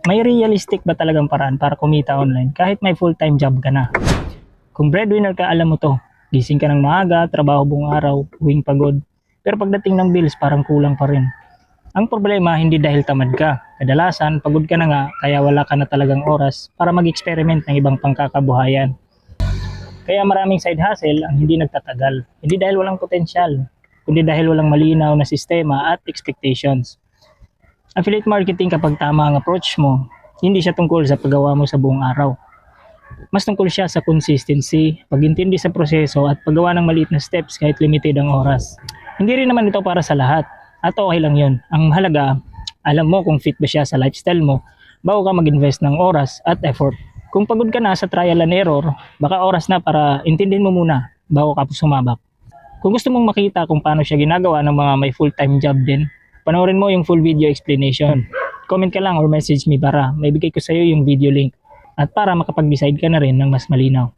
May realistic ba talagang paraan para kumita online kahit may full-time job ka na? Kung breadwinner ka, alam mo to. Gising ka ng maaga, trabaho buong araw, uwing pagod. Pero pagdating ng bills, parang kulang pa rin. Ang problema, hindi dahil tamad ka. Kadalasan, pagod ka na nga, kaya wala ka na talagang oras para mag-experiment ng ibang pangkakabuhayan. Kaya maraming side hustle ang hindi nagtatagal. Hindi dahil walang potensyal, kundi dahil walang malinaw na sistema at expectations. Affiliate marketing, kapag tama ang approach mo, hindi siya tungkol sa paggawa mo sa buong araw. Mas tungkol siya sa consistency, pag-intindi sa proseso at paggawa ng maliit na steps kahit limited ang oras. Hindi rin naman ito para sa lahat at okay lang yun. Ang mahalaga, alam mo kung fit ba siya sa lifestyle mo bago ka mag-invest ng oras at effort. Kung pagod ka na sa trial and error, baka oras na para intindihin mo muna bago ka sumabak. Kung gusto mong makita kung paano siya ginagawa ng mga may full-time job din, panoorin mo yung full video explanation. Comment ka lang or message me para maibigay ko sa iyo yung video link at para makapag-decide ka na rin ng mas malinaw.